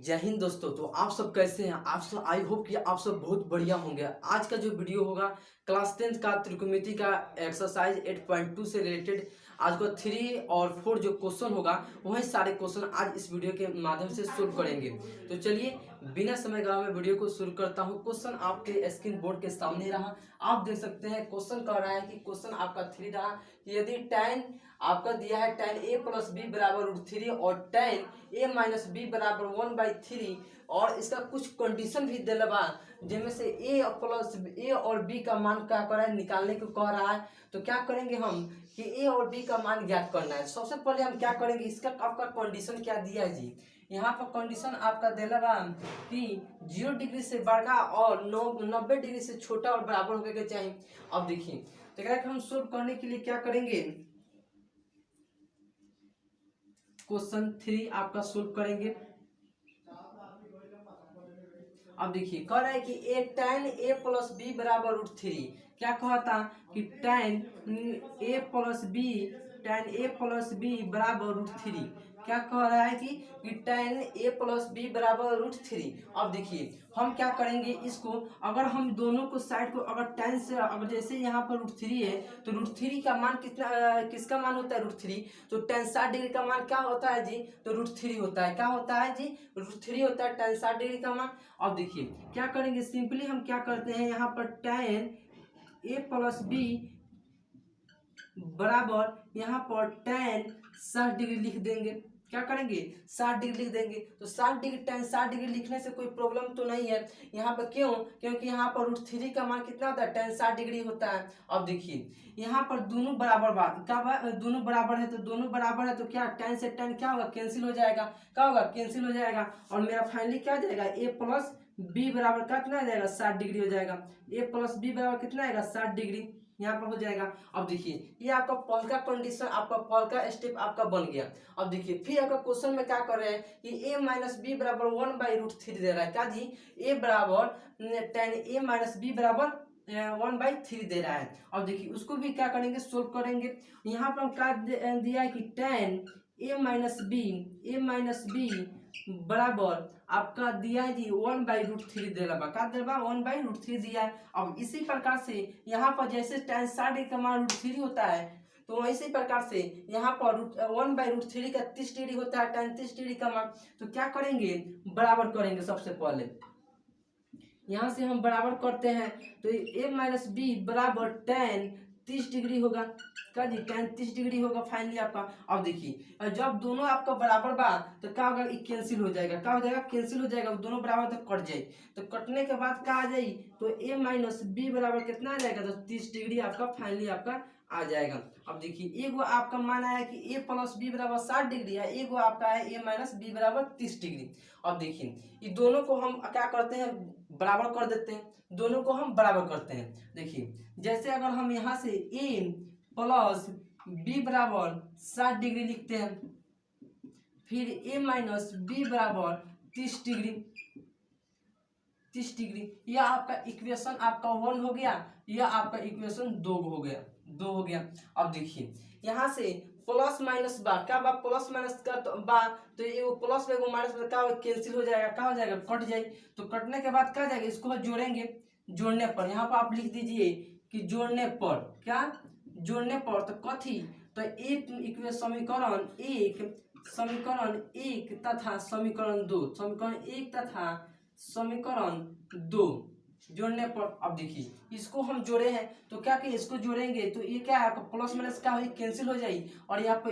जय हिंद दोस्तों। तो आप सब कैसे हैं? आप सब आई होप कि आप सब बहुत बढ़िया होंगे। आज का जो वीडियो होगा क्लास 10th का त्रिकोणमिति का एक्सरसाइज 8.2 से रिलेटेड आज को 3 और 4 जो क्वेश्चन होगा वही सारे क्वेश्चन आज इस वीडियो के माध्यम से सोल्व करेंगे। तो चलिए बिना समय गवाए वीडियो को शुरू करता हूँ। क्वेश्चन आपके स्क्रीन बोर्ड के सामने रहा, आप देख सकते हैं। क्वेश्चन कह रहा है कि क्वेश्चन आपका 3 रहा कि यदि tan आपका दिया है tan a प्लस बी बराबर √3 और tan a माइनस बी बराबर 1/3 और इसका कुछ कंडीशन भी दिला बा जिनमें से a प्लस a और b का मान क्या कर रहा है निकालने को कह रहा है। तो क्या करेंगे हम कि a और b का मान ज्ञात करना है। सबसे पहले हम क्या करेंगे, इसका आपका कंडीशन क्या दिया है जी। यहाँ पर कंडीशन आपका दिला बा कि 0 डिग्री से बड़ा और 90 डिग्री से छोटा और बराबर होने के चाहिए। अब देखिए तो क्या हम सोल्व करने के लिए क्या करेंगे, क्वेश्चन 3 आपका सोल्व करेंगे। अब देखिए कह रहा है कि tan a प्लस बी बराबर √3। क्या कहता कि tan a प्लस बी बराबर √3। क्या कह रहा है कि tan a प्लस बी बराबर √3। अब देखिए हम क्या करेंगे, इसको अगर हम दोनों को साइड को अगर tan से अगर जैसे यहाँ पर √3 है तो √3 का मान कितना किसका मान होता है √3। तो tan 60 डिग्री का मान क्या होता है जी, तो √3 होता है। क्या होता है जी, √3 होता है tan 60 डिग्री का मान। अब देखिए क्या करेंगे, सिंपली हम क्या करते हैं यहाँ पर tan a प्लस बी बराबर यहाँ पर tan 60 डिग्री लिख देंगे। क्या करेंगे 60 डिग्री लिख देंगे। तो 60 डिग्री tan 60 डिग्री लिखने से कोई प्रॉब्लम तो नहीं है यहाँ पर। क्यों? क्योंकि यहाँ पर √3 का मान कितना होता है tan 60 डिग्री होता है। अब देखिए यहाँ पर दोनों बराबर बात क्या दोनों बराबर है, तो दोनों बराबर है तो क्या tan से tan क्या होगा, कैंसिल हो जाएगा। क्या होगा, कैंसिल हो जाएगा। और मेरा फाइनली क्या हो जाएगा, a प्लस बी बराबर कितना आ जाएगा 60 डिग्री हो जाएगा। a प्लस बी बराबर कितना आएगा 60 डिग्री यहाँ पर हो जाएगा। अब देखिए ये आपका पहल का कंडीशन, आपका पहल का स्टेप आपका बन गया। अब देखिए फिर आपका क्वेश्चन में क्या कर रहे हैं कि a माइनस बी बराबर 1/√3 दे रहा है। क्या जी, a बराबर tan a माइनस बी बराबर 1/3 दे रहा है। अब देखिए उसको भी क्या करेंगे, सोल्व करेंगे। यहाँ पर क्या दिया है कि tan a माइनस बी बराबर आपका दिया है जी 1/√3 दे रहा क्या दे रहा 1/√3 दिया है। अब इसी प्रकार से यहाँ पर जैसे tan 60 का मान √3 होता है तो इसी प्रकार से यहाँ पर 1/√3 का 30 डिग्री होता है tan 30 डिग्री का मान। तो क्या करेंगे, बराबर करेंगे। सबसे पहले यहाँ से हम बराबर करते हैं तो a माइनस बी बराबर tan 30 डिग्री होगा। क्या जी, tan 30 डिग्री होगा फाइनली आपका। अब देखिए जब दोनों आपका बराबर बा तो क्या होगा, कैंसिल हो जाएगा। क्या हो जाएगा, कैंसिल हो जाएगा। दोनों बराबर तो कट जाए, तो कटने के बाद क्या आ जाए, तो a माइनस बी बराबर कितना आ जाएगा, तो 30 डिग्री आपका फाइनली आपका आ जाएगा। अब देखिए एगो आपका मान आया कि a प्लस बी बराबर 60 डिग्री है, एगो आपका है a माइनस बी बराबर 30 डिग्री। अब देखिए ये दोनों को हम क्या करते हैं, बराबर कर देते हैं। दोनों को हम बराबर करते हैं। देखिए जैसे अगर हम यहाँ से a प्लस बी बराबर 60 डिग्री लिखते हैं, फिर a माइनस बी बराबर 30 डिग्री, यह आपका इक्वेशन आपका 1 हो गया, यह आपका इक्वेशन 2 हो गया। अब देखिए यहाँ से प्लस माइनस बा क्या बा, प्लस माइनस का तो बा तो ये प्लस में माइनस में क्या कैंसिल हो जाएगा। क्या हो जाएगा, कट जाए। तो कटने के बाद क्या जाएगा, इसको जोड़ेंगे। जोड़ने पर यहाँ पर आप लिख दीजिए कि जोड़ने पर क्या, जोड़ने पर तो कथी, तो एक इक्वेशन समीकरण एक तथा समीकरण दो जोड़ने पर। अब देखिए इसको हम जोड़े हैं तो क्या कि इसको जोड़ेंगे तो ये क्या है आपका प्लस माइनस क्या हो कैंसिल हो जाए। और यहाँ पे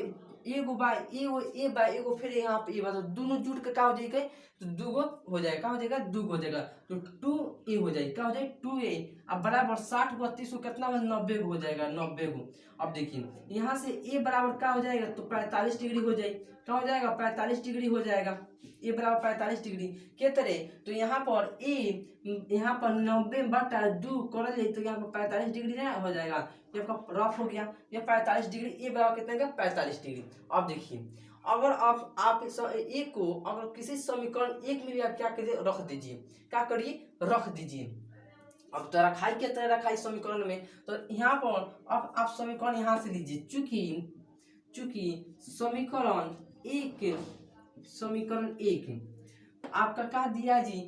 एगो बाय एगो फिर यहाँ पे ये तो दोनों जुड़ के क्या हो जाएगा, तो दूगो हो जाएगा। क्या हो जाएगा, दूगो हो जाएगा। तो 2a हो जाएगा। क्या हो जाएगा 2a। अब बराबर 60 को 30 को कितना 90 हो जाएगा, 90 को। अब देखिए यहाँ से a बराबर क्या हो जाएगा, तो 45 डिग्री हो जाए। क्या हो जाएगा, 45 डिग्री हो जाएगा। a बराबर 45 डिग्री के तरह। तो यहाँ पर a यहाँ पर 90/2 कर जाए तो यहाँ पर 45 डिग्री ना हो जाएगा। ये आपका रफ हो गया। ये 45 डिग्री, a बराबर कितना का 45 डिग्री। अब देखिए अगर आप एक को अगर किसी समीकरण एक में भी आप क्या करिए, रख दीजिए। क्या करिए, रख दीजिए। अब तो रखाई के तरह रखाई समीकरण में, तो यहाँ पर अब आप समीकरण यहाँ से लीजिए। चूंकि समीकरण एक आपका क्या दिया जी,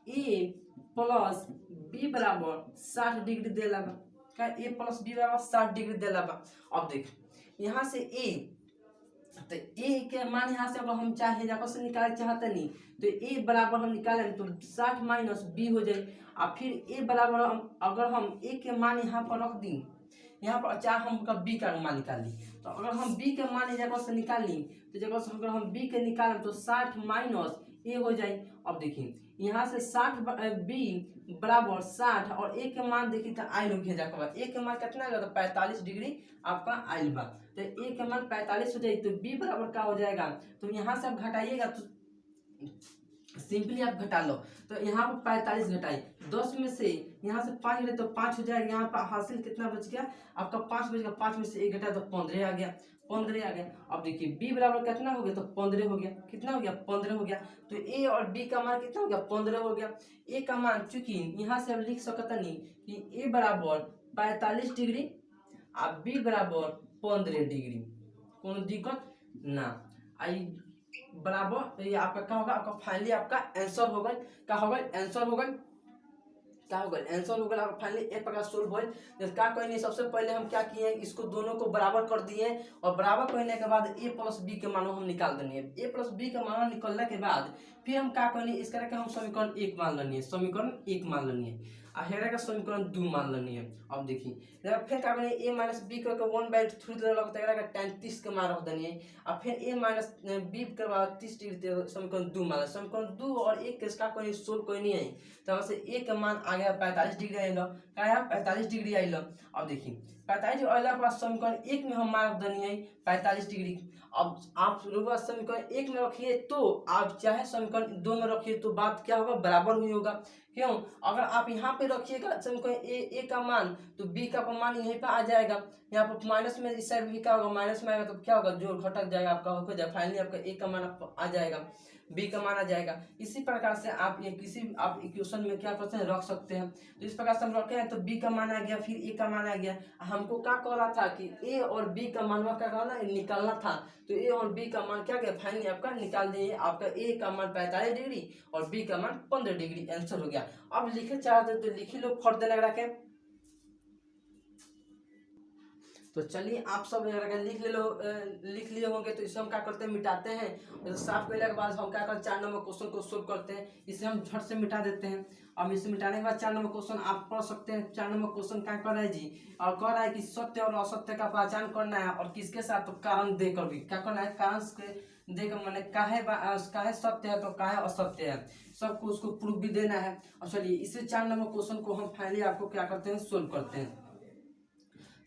ए प्लस बी बराबर 60 डिग्री देला बा। का ए प्लस बी बराबर 60 डिग्री देला बा। अब देख यहाँ से ए, तो ए के मान यहाँ से अगर हम चाहे जगह से निकाल चाहते नहीं तो ए बराबर हम निकालें तो 60 माइनस बी हो जाए। और फिर ए बराबर अगर हम ए के मान यहाँ पर रख दी, यहाँ पर चाहे हम बी का मान निकाल ली, तो अगर हम बी के मान जगह से निकाल ली तो जगह से अगर हम बी के निकालें तो 60 माइनस ए हो जाए। अब देखिए यहाँ से 60 बी बराबर 60 और ए के मान देखिए तो आयल हो गया जाकर ए के मान कितना आएगा तो 45 डिग्री आपका आयल बा। तो ए के मान 45 हो जाए तो बी बराबर क्या हो जाएगा, तो यहाँ से आप घटाइएगा तो सिंपली आप घटा लो। तो यहाँ पर 45 घटाई 10 में से यहाँ से 5 घटे तो 5 हो जाएगा। यहाँ पर हासिल कितना बच गया आपका 5 बच गया, 5 में से 1 घटा तो 15 आ गया, 15 आ गया। अब देखिए b बराबर कितना हो गया तो 15 हो गया, कितना हो गया 15 हो गया। तो a और b का मान कितना हो गया 15 हो गया। a का मान चूंकि यहाँ से हम लिख सकते नहीं कि a बराबर 45 डिग्री और b बराबर 15 डिग्री, कोनो दिक्कत ना आई बराबर। तो ये आपका क्या होगा, आपका फाइनली आपका आंसर होगा, क्या होगा आंसर होगा, क्या होगा आंसर होगा आपका फाइनली एक प्रकार सोल्व हो। क्या कोई नहीं, सबसे पहले हम क्या किए इसको दोनों को बराबर कर दिए और बराबर करने के बाद a प्लस बी के मानो हम निकाल देंगे। a प्लस बी का मान निकलने के बाद फिर हम क्या करेंगे इस करके हम समीकरण 1 मान लेनी है, समीकरण 1 मान लेनी है और हेरा का समीकरण 2 मान लेनी है। अब देखिए फिर क्या करेंगे a माइनस बी करके 1/3 लगता है tan 30 के मान रख देनी है और फिर a माइनस बी के बाद 30 डिग्री समीकरण 2 मान, समीकरण 2 और 1 के कोई सोल्व कोई नहीं है। तो यहाँ से a का मान आ गया 45 डिग्री आएगा, क्या आया 45 डिग्री आएगा। अब देखिए 45 आने के बाद समीकरण 1 में हम मान रख देनी है 45 डिग्री। अब आप समीकरण 1 में रखिए तो आप चाहे समीकरण 2 में रखिए तो बात क्या होगा बराबर हुई होगा। क्यों, अगर आप यहाँ पे रखिएगा समीकरण ए का मान तो बी का मान यहीं पे आ जाएगा। यहाँ पर माइनस में इस साइड भी क्या होगा माइनस में आएगा तो क्या होगा जो घटक जाएगा आपका हो जाएगा, फाइनली आपका ए का मान आ जाएगा, बी का मान आ जाएगा। इसी प्रकार से आप ये किसी आप इक्वेशन में क्या करते हैं रख सकते हैं। तो इस प्रकार से हम रखे हैं तो बी का मान आ गया, फिर ए का मान आ गया। हमको क्या कह रहा था कि ए और बी का मान क्या करना निकालना था, तो ए और बी का मान क्या गया फाइनली आपका निकाल दिए। आपका ए का मान 45 डिग्री और बी का मान 15 डिग्री आंसर हो गया। अब लिखे चाहते तो लिखी लो फट देने रखे। तो चलिए आप सब अगर लिख लिए होंगे तो इसे हम क्या करते हैं मिटाते हैं। तो साफ करने के बाद हम क्या करते हैं 4 नंबर क्वेश्चन को सोल्व करते हैं, इसे हम झट से मिटा देते हैं। अब इसे मिटाने के बाद 4 नंबर क्वेश्चन आप पढ़ सकते हैं। 4 नंबर क्वेश्चन क्या कर रहा है जी, और कह रहा है कि सत्य और असत्य का पहचान करना है और किसके साथ तो कारण देकर भी क्या करना है, कारण देकर मैंने काहे सत्य है तो काहे असत्य है सबको उसको प्रूफ भी देना है। और चलिए इसे 4 नंबर क्वेश्चन को हम फाइनली आपको क्या करते हैं सोल्व करते हैं।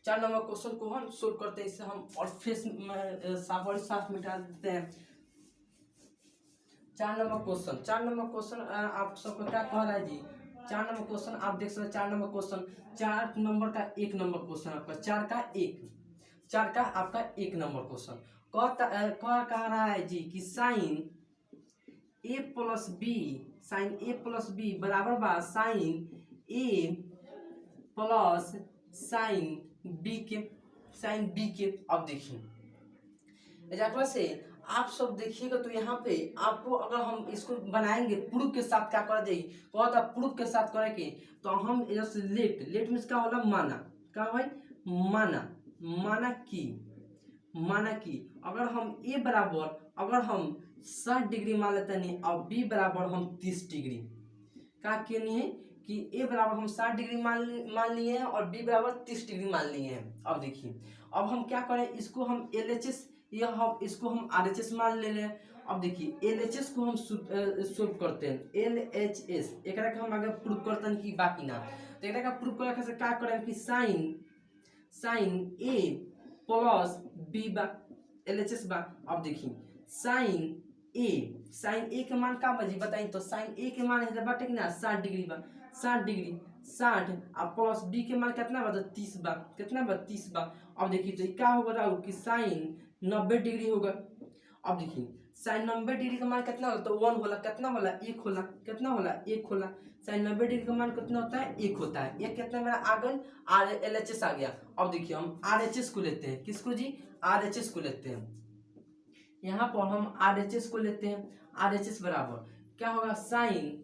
4 नंबर क्वेश्चन को हम सोल्व करते हैं, इससे हम और फेस साफ मिटा देते हैं। 4 नंबर क्वेश्चन आप सबको क्या कह रहा है जी, 4 नंबर क्वेश्चन आप देख सकते हैं। 4 नंबर क्वेश्चन 4 नंबर का 1 नंबर क्वेश्चन आपका 4 का आपका 1 नंबर क्वेश्चन कह रहा है जी कि साइन ए प्लस बी बराबर बा साइन ए प्लस साइन बी के। अब देखिए से आप सब देखिएगा तो यहाँ पे आपको अगर हम इसको बनाएंगे प्रूफ के साथ क्या कर देगी बहुत आप प्रूफ के साथ करेंगे तो हम जैसे लेट मीन्स क्या होला माना, क्या भाई माना कि अगर हम ए बराबर अगर हम 60 डिग्री मान लेते नहीं और बी बराबर हम 30 डिग्री क्या नहीं है कि ए बराबर हम 60 डिग्री मान लिए हैं और बी बराबर 30 डिग्री मान लिए हैं। अब देखिए अब हम क्या करें इसको हम LHS या हम इसको हम RHS मान ले लें। अब देखिए LHS को हम सोल्व करते हैं LHS एक हम आगे प्रूफ करते हैं कि बाकी ना। तो एक प्रूफ करने से क्या करें कि साइन ए प्लस बी बा LHS बा। अब देखिए साइन ए के मान का बजी बताई तो साइन ए के मान है बाटे कि ना 60 डिग्री बा 60 और प्लस बी के मान कितना बा 30 बा, कितना बा 30 बा। अब देखिए तो क्या होगा कि साइन 90 डिग्री होगा। अब देखिए साइन 90 डिग्री का मान कितना होला तो 1 होला, कितना होला 1 होला, कितना होला 1 होला। साइन 90 डिग्री का मान कितना होता है 1 होता है। ये कितना मेरा आगन LHS आ गया। अब देखिए हम RHS को लेते हैं, किसको जी RHS को लेते हैं। यहाँ पर हम RHS को लेते हैं। RHS बराबर क्या होगा, साइन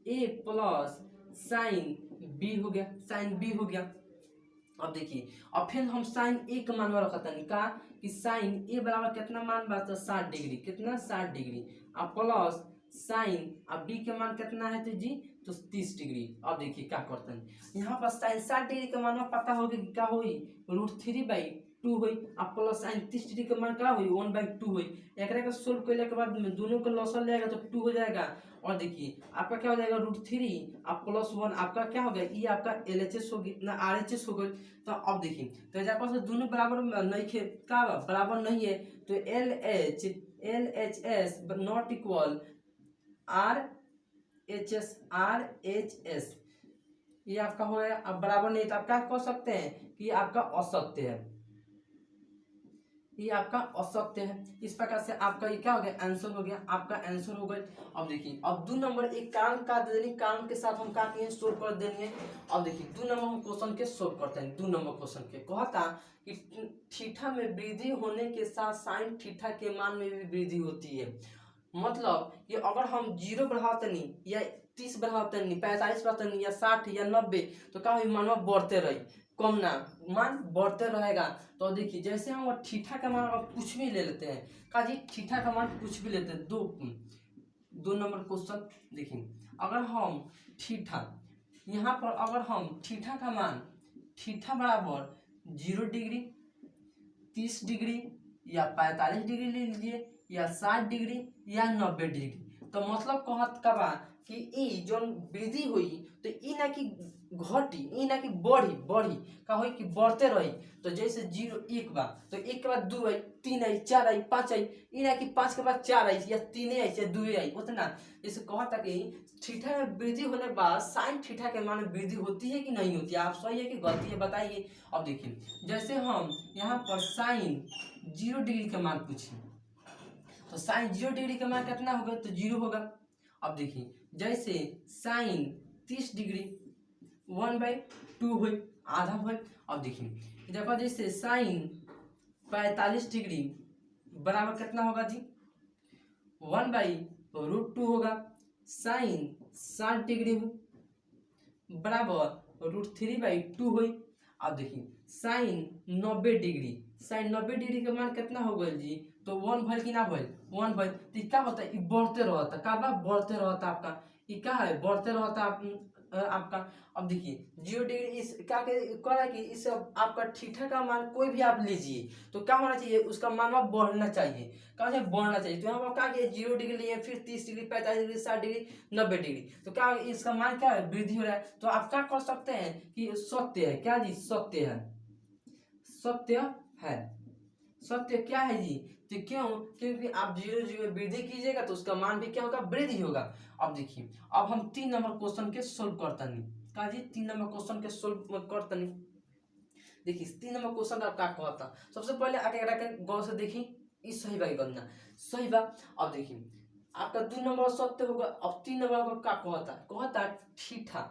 ए प्लस साइन बी हो गया, साइन बी हो गया। अब देखिए, अब फिर हम साइन ए का मान रखता नहीं का कि साइन ए बराबर कितना मान बा, तो 60 डिग्री, कितना 60 डिग्री, अब प्लस साइन अब बी के मान कितना है तो जी, तो 30 डिग्री। अब देखिए क्या करते हैं, यहाँ पर साइन 60 डिग्री का मान पता होगा कि क्या हुई, √3/2 हुई, अब प्लस साइन 30 डिग्री का मान क्या हुई, 1/2 हुई। एक का सोल्व करने के बाद दोनों का लॉसल जाएगा तो 2 हो जाएगा। और देखिए आपका क्या हो जाएगा, √3 अब +1 आपका क्या हो गया, ये आपका LHS हो गया ना, RHS हो गई। तो अब देखिए, तो जहाँ पास दोनों बराबर नहीं खे, क्या बराबर नहीं है, तो LHS नॉट इक्वल RHS ये आपका हो गया। अब बराबर नहीं तो आप क्या कह सकते हैं कि आपका असत्य है, ये आपका असत्य है। इस प्रकार से आपका ये क्या हो गया, आंसर हो गया, आपका आंसर हो गया। अब देखिए, अब 2 नंबर एक कारण का दे देनी, कारण के साथ हम क्या किए, सोल्व कर देनी है। अब देखिए 2 नंबर हम क्वेश्चन के सोल्व करते हैं। 2 नंबर क्वेश्चन के कहता कि थीटा में वृद्धि होने के साथ साइन थीटा के मान में भी वृद्धि होती है। मतलब ये अगर हम 0 बढ़ाते नहीं या 30 बढ़ाते नहीं, 45 बढ़ाते नहीं या 60 या 90, तो क्या हुई, मानवा बढ़ते रही, कम ना, मान बढ़ते रहेगा। तो देखिए जैसे हम थीटा का मान कुछ भी ले लेते हैं, का जी थीटा का मान कुछ भी लेते हैं, 2 नंबर क्वेश्चन देखिए, अगर हम थीटा यहाँ पर अगर हम थीटा का मान थीटा बराबर 0 डिग्री, 30 डिग्री या 45 डिग्री ले लीजिए या 60 डिग्री या 90 डिग्री, तो मतलब कहत का बा कि ई जो वृद्धि हुई तो ई ना कि घटी, ई ना कि बढ़ी, का होई कि बढ़ते रही। तो जैसे 0 1 बा तो 1 के बाद 2 आई, 3 आई, 4 आई, 5 आई, ई ना कि 5 के बाद 4 आई या 3 आई या 2 आई, उतना। जैसे कहता कि थीटा में वृद्धि होने बाद साइन थीटा के मान में वृद्धि होती है कि नहीं होती है, आप सही है कि गलती है बताइए। अब देखिए जैसे हम यहाँ पर साइन 0 डिग्री का मान पूछे, तो साइन 0 डिग्री का मान कितना होगा, तो 0 होगा। अब देखिए जैसे साइन 30 डिग्री 1/2 हुई, आधा हुई। अब देखिए देखो जैसे साइन 45 डिग्री बराबर कितना होगा जी, 1/√2 होगा। साइन 60 डिग्री हुई बराबर √3/2 हुई। अब देखिए साइन 90 डिग्री, साइन 90 डिग्री का मान कितना हो गया जी, तो 1 भल कि ना भल, 1 भल। तो क्या होता है, बढ़ते रहता, का बा बढ़ते रहता आपका, ये क्या है, बढ़ते रहता आपका। अब देखिए 0 डिग्री इस क्या कह कि इस आपका थीटा का मान कोई भी आप लीजिए तो क्या होना चाहिए, उसका मान बढ़ना चाहिए, क्या चाहिए, बढ़ना चाहिए। तो यहाँ पर क्या किया, 0 डिग्री लिए, फिर 30 डिग्री, 45 डिग्री, 60 डिग्री, 90 डिग्री, तो क्या इसका मान क्या है, वृद्धि हो रहा है। तो आप क्या कर सकते हैं कि सत्य है, क्या जी, सत्य है, सत्य है, सत्य क्या है जी, तो क्यों, क्योंकि आप 0 वृद्धि कीजिएगा तो उसका मान भी क्या होगा, वृद्धि होगा। अब देखिए अब हम 3 नंबर क्वेश्चन के सोल्व करता नहीं, का जी 3 नंबर क्वेश्चन के सोल्व करता नहीं। देखिए 3 नंबर क्वेश्चन आप क्या कहता, सबसे पहले आके गौर से देखिए, इस सही बा गणना सही बा। अब देखिए आपका 2 नंबर सत्य होगा। अब 3 नंबर को क्या कहता थीटा,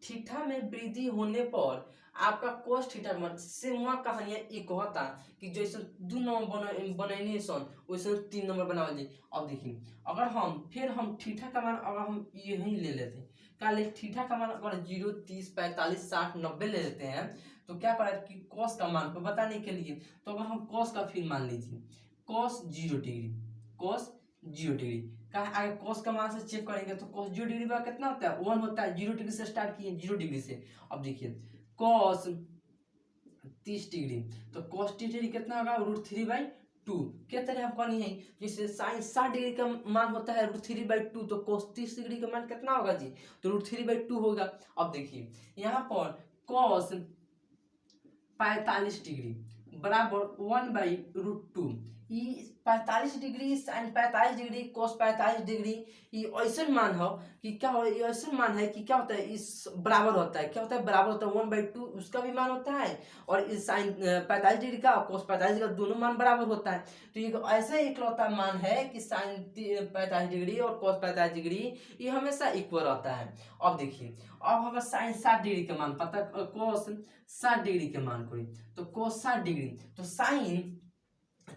थीटा में वृद्धि होने पर आपका cos थीटा मान सेम कहानी है, ये कहता कि जैसे 2 नंबर बनैनी सन वैसे 3 नंबर बनावल जाए। अब देखिए अगर हम फिर हम थीटा का मान अगर हम यही ले लेते क्या ले, थीटा का मान अगर 0 30 45 60 90 ले लेते हैं, तो क्या करें कि cos का मान को बताने के लिए, तो अगर हम cos का फिर मान लीजिए cos 0 डिग्री, cos 0 डिग्री का आगे cos का मान से चेक करेंगे तो cos 0 डिग्री का कितना होता है, 1 होता है। 0 डिग्री से स्टार्ट किए, 0 डिग्री से। अब देखिए cos 30 डिग्री, तो cos 30 डिग्री कितना होगा, √3/2। क्या तरह हम कहनी है, जैसे साइन 60 डिग्री का मान होता है √3/2, तो cos 30 डिग्री का मान कितना होगा जी, तो √3/2 होगा। अब देखिए यहाँ पर cos 45 डिग्री बराबर 1/√2, 45 degree sine 45 degree cos 45 degree, ये ऐसा मान हो कि क्या हो, ये ऐसा मान है कि क्या होता है, इस बराबर होता है, क्या होता है, बराबर होता है 1/2, उसका भी मान होता है और इस साइन 45 डिग्री का और cos 45 डिग्री का दोनों मान बराबर होता है। तो ये ऐसा इकलौता मान है कि साइन 45 डिग्री और cos 45 डिग्री ये हमेशा इक्वल रहता है। अब देखिए अब हमें साइन 60 डिग्री का मान पता, cos 60 डिग्री के मान करी, तो cos 60 डिग्री, तो साइन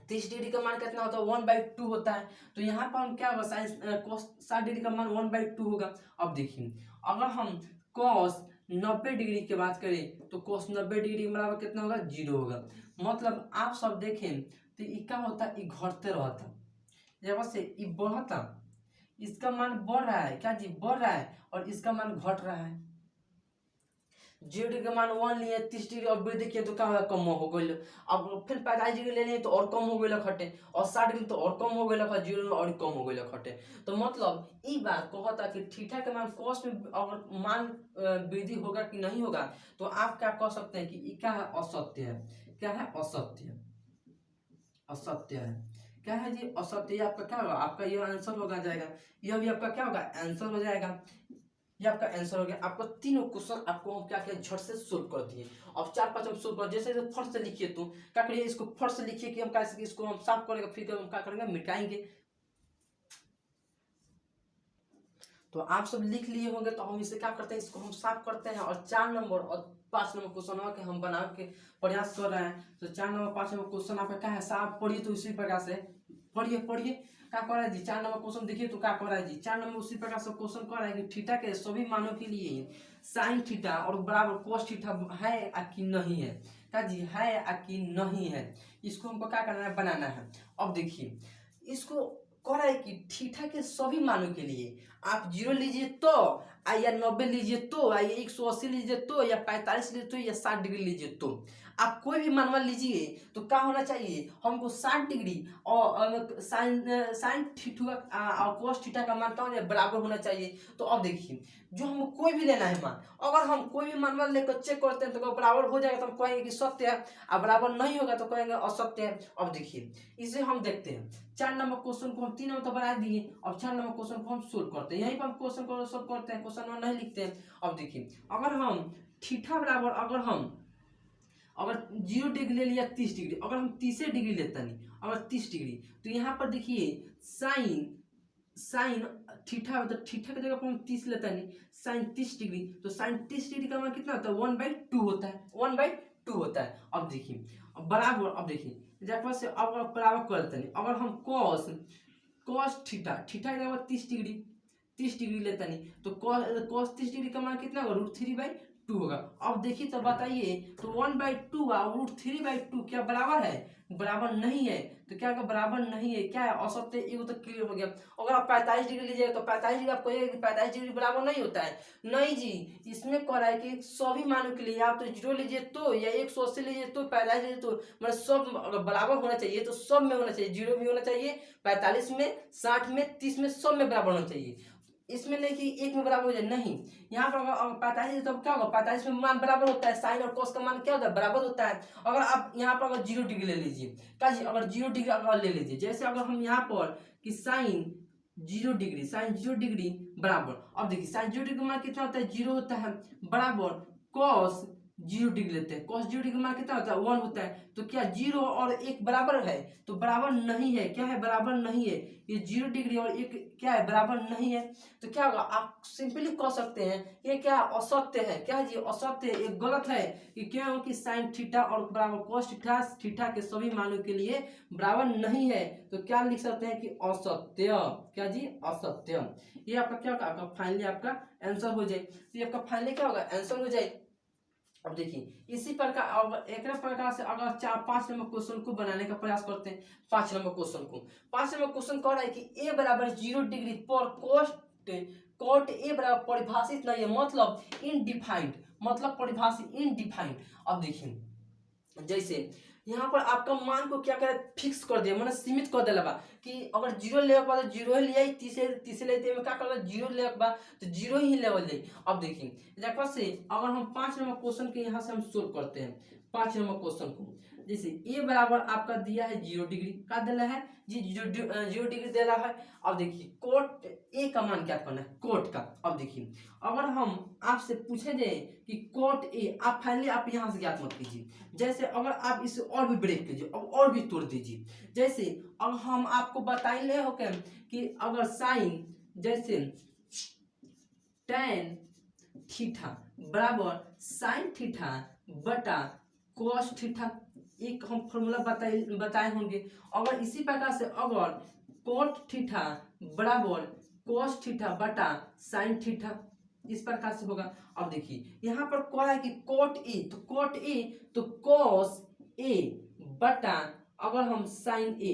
30 डिग्री का मान कितना होता है 1/2 होता है। तो यहाँ पर हम क्या होगा साइन cos 60 डिग्री का मान 1/2 होगा। अब देखिए अगर हम cos 90 डिग्री की बात करें तो cos 90 डिग्री बराबर कितना होगा 0 होगा। मतलब आप सब देखें तो ये क्या होता है, ये घटते रहता, जब से ये बढ़ता, इसका मान बढ़ रहा है, क्या जी बढ़ रहा है, और इसका मान घट रहा है। 0 डिग्री का मान 1 लिए 30 डिग्री अब देखिए तो क्या होगा कम हो गई। अब फिर 45 डिग्री ले लिए तो और कम हो गई खटे, और 60 डिग्री तो और कम हो गई खटे, 0 में और कम हो गई खटे। तो मतलब ये बात कहता कि थीटा के मान cos में अगर मान वृद्धि होगा कि नहीं होगा, तो आप क्या कह सकते हैं कि ये क्या है, असत्य है। क्या है, असत्य, असत्य है। क्या है जी, असत्य। आपका क्या होगा, आपका यह आंसर होगा जाएगा, यह भी आपका क्या होगा आंसर हो जाएगा। ये आपका आंसर हो गया। आपको तीनों क्वेश्चन आपको हम क्या किया झट से सोल्व कर दिए। अब 4-5 हम सोल्व कर, जैसे फट से लिखिए तो क्या करिए, इसको फट से लिखिए कि हम कैसे इसको हम साफ करेंगे, फिर हम क्या करेंगे मिटाएंगे। तो आप सब लिख लिए होंगे, तो हम इसे क्या करते हैं, इसको हम साफ करते हैं, और 4 नंबर और 5 नंबर क्वेश्चन के हम बना के प्रयास कर रहे हैं। तो 4 नंबर 5 नंबर क्वेश्चन आपका क्या है, साफ पढ़िए। तो इसी प्रकार से पढ़िए क्या कर रहा है जी, 4 नंबर क्वेश्चन देखिए तो क्या कर रहा है जी, 4 नंबर उसी प्रकार से क्वेश्चन कर रहा है कि थीटा के सभी मानों के लिए साइन थीटा और बराबर कोस थीटा है या कि नहीं है। क्या जी, है या कि नहीं है, इसको हमको क्या करना है, बनाना है। अब देखिए इसको कह रहा है कि थीटा के सभी मानों के लिए आप 0 लीजिए तो, या 90 लीजिए तो, या 180 लीजिए तो, या 45 लीजिए तो, या 60 डिग्री लीजिए तो, आप कोई भी मानवा लीजिए तो क्या होना चाहिए, हमको 60 डिग्री और साइन थीटा और कोस थीटा का मान क्या होना बराबर होना चाहिए। तो अब देखिए जो हमको कोई भी लेना है मान, अगर हम कोई भी मानवा लेकर चेक करते हैं तो बराबर हो जाएगा तो हम कहेंगे कि सत्य है, और बराबर नहीं होगा तो कहेंगे असत्य है। अब देखिए इसे हम देखते हैं। 4 नंबर क्वेश्चन को हम 3 नंबर तो बना दिए, अब 4 नंबर क्वेश्चन को हम सोल्व करते हैं। यहीं पर हम क्वेश्चन को सोल्व करते हैं, क्वेश्चन में नहीं लिखते हैं। अब देखिए अगर हम थीटा बराबर अगर 0 डिग्री ले लिया 30 डिग्री, अगर हम 30 डिग्री लेते नहीं, अगर 30 डिग्री, तो यहाँ पर देखिए साइन थीटा, मतलब थीटा की जगह पर हम 30 लेता नहीं, साइन 30 डिग्री, तो साइन 30 डिग्री का मान कितना होता है 1/2 होता है, 1/2 होता है। अब देखिए बराबर, अब देखिए जब से अब बराबर करते नहीं, अगर हम cos थीटा की जगह 30 डिग्री लेता नहीं, तो cos 30 डिग्री का मान कितना होगा √3/2 होगा। अब देखिए तो बताइए, तो 1/2 और √3/2 क्या बराबर है, बराबर नहीं है। तो क्या बराबर नहीं है, क्या है असत्य, ये तो क्लियर हो गया। अगर आप 45 डिग्री लीजिएगा तो 45 डिग्री आप कहिएगा कि 45 डिग्री बराबर नहीं होता है, नहीं जी, इसमें कह रहा है कि सभी मानों के लिए आप तो 0 लीजिए तो, या 180 लीजिए तो, 45 लीजिए तो, मतलब सब अगर बराबर होना चाहिए तो सब में होना चाहिए, 0 भी होना चाहिए, 45 में, 60 में, 30 में, सब में बराबर होना चाहिए। इसमें नहीं कि एक में बराबर हो जाए, नहीं। यहाँ पर अगर 45 तब क्या होगा, 45 में मान बराबर होता है, साइन और कोस का मान क्या होता है बराबर होता है। अगर आप यहाँ पर अगर 0 डिग्री ले लीजिए, क्या जी, अगर 0 डिग्री अगर ले लीजिए, जैसे अगर हम यहाँ पर कि साइन 0 डिग्री बराबर, अब देखिए साइन 0 डिग्री का मान कितना होता है 0 होता है, बराबर कॉस 0 डिग्री लेते हैं, कॉस 0 डिग्री का मान कितना होता है 1 होता है। तो क्या 0 और 1 बराबर है, तो बराबर नहीं है, क्या है बराबर नहीं है, ये 0 डिग्री और 1 क्या है बराबर नहीं है। तो क्या होगा, आप सिंपली कह सकते हैं ये क्या असत्य है, क्या जी असत्य है, ये गलत है। कि क्यों कि साइन थीटा और बराबर कॉस थीटा के सभी मानों के लिए बराबर नहीं है। तो क्या लिख सकते हैं कि असत्य, क्या जी असत्य। ये आपका क्या होगा, आपका फाइनली आपका आंसर हो जाए। तो ये आपका फाइनली क्या होगा आंसर हो जाए। अब देखिए इसी प्रकार अब एक प्रकार से अगर 4-5 नंबर क्वेश्चन को बनाने का प्रयास करते हैं। 5 नंबर क्वेश्चन को, 5 नंबर क्वेश्चन कह रहा है कि a बराबर 0 डिग्री पर कॉट a बराबर परिभाषित नहीं है, मतलब इनडिफाइंड, मतलब परिभाषित इनडिफाइंड। अब देखिए जैसे यहाँ पर आपका मान को क्या करे फिक्स कर दिया, मतलब सीमित कर दिया कि अगर 0 ले तो 0 लिया, 30 लेते में क्या कर 0 ले तो 0 ही लेवल ले। अब देखिए जब से अगर हम 5 नंबर क्वेश्चन के यहाँ से हम सोल्व करते हैं 5 नंबर क्वेश्चन को, जैसे a बराबर आपका दिया है 0 डिग्री का दिया है जी, 0 डिग्री दे रहा है। अब देखिए कोट a का मान क्या करना है, कोट का। अब देखिए अगर हम आपसे पूछे जाए कि कोट a, आप फाइनली आप यहाँ से ज्ञात मत कीजिए, जैसे अगर आप इसे और भी ब्रेक कीजिए और भी तोड़ दीजिए। जैसे अब हम आपको बताइए हो कि अगर साइन जैसे tan थीटा बराबर साइन थीटा बटा cos थीटा, एक हम फॉर्मूला बताए होंगे। अगर इसी प्रकार से अगर कोट थीटा बराबर कोस थीटा बटा साइन थीटा, इस प्रकार से होगा। अब देखिए यहाँ पर क्या है कि कोट ए, तो कोट ए तो कोस ए बटा अगर हम साइन ए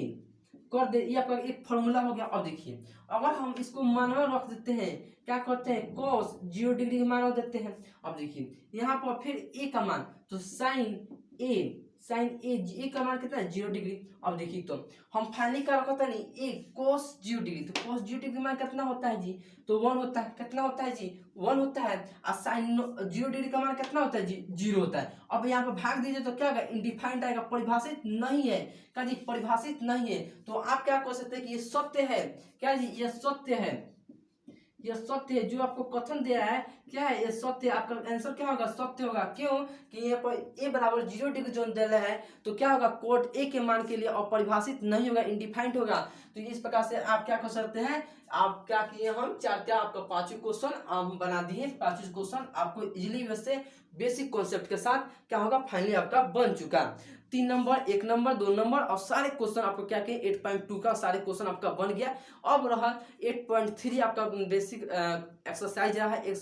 कर दे, ये आपका एक फॉर्मूला हो गया। अब देखिए अगर हम इसको मानवा रख देते हैं, क्या करते हैं कोस 0 डिग्री का मान रख देते हैं। अब देखिए यहाँ पर फिर ए का मान, तो साइन ए का मान कितना है 0 डिग्री। अब देखिए तो हम फाइनली क्या रखता नहीं ए कोस 0 डिग्री, तो कोस 0 डिग्री का मान कितना होता है जी, तो 1 होता है। कितना होता है जी 1 होता है। और साइन 0 डिग्री का मान कितना होता है जी 0 होता है। अब यहाँ पर भाग दीजिए तो क्या होगा इनडिफाइंड आएगा, परिभाषित नहीं है। क्या जी परिभाषित नहीं है, तो आप क्या कह सकते हैं कि ये सत्य है। क्या जी ये सत्य है, यह सत्य है। जो आपको कथन दिया है क्या है ये सत्य है। आपका आंसर क्या होगा सत्य होगा। क्यों कि यहाँ पर ए बराबर 0 डिग्री जोन दिया है, तो क्या होगा कोट ए के मान के लिए अपरिभाषित नहीं होगा, इंडिफाइंड होगा। तो इस प्रकार से आप क्या कर सकते हैं, आप क्या किए हम क्या आपका 5 क्वेश्चन हम बना दिए। 5 क्वेश्चन आपको इजिली वैसे बेसिक कॉन्सेप्ट के साथ क्या होगा फाइनली आपका बन चुका। 3 नंबर 1 नंबर 2 नंबर और सारे क्वेश्चन आपको क्या किए 8.2 का सारे क्वेश्चन आपका बन गया। अब रहा 8.3 आपका बेसिक एक्सरसाइज रहा है।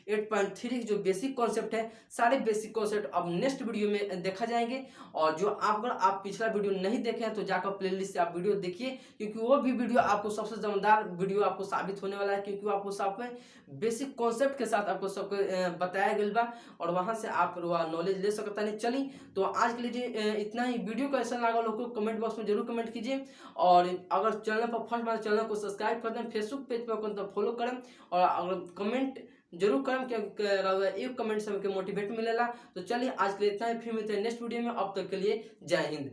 8.3 जो बेसिक कॉन्सेप्ट है, सारे बेसिक कॉन्सेप्ट अब नेक्स्ट वीडियो में देखा जाएंगे। और जो अगर आप पिछला वीडियो नहीं देखे हैं तो जाकर प्लेलिस्ट से आप वीडियो देखिए, क्योंकि वो भी वीडियो आपको सबसे जमदार वीडियो आपको साबित होने वाला है, क्योंकि आपको सब बेसिक कॉन्सेप्ट के साथ आपको सब बताया गया बा और वहाँ से आप नॉलेज ले सकता नहीं। चलिए तो आज के लिए इतना ही। वीडियो कैसा लगा लोगों को कमेंट बॉक्स में जरूर कमेंट कीजिए। और अगर चैनल पर फर्स्ट बार चैनल को सब्सक्राइब कर दें, फेसबुक पेज पर तो फॉलो करें और अगर कमेंट जरूर करें, क्योंकि एक कमेंट से हमको मोटिवेट मिलेगा। तो चलिए आज के लिए इतना ही, फिर मिलते हैं नेक्स्ट वीडियो में। अब तक के लिए जय हिंद।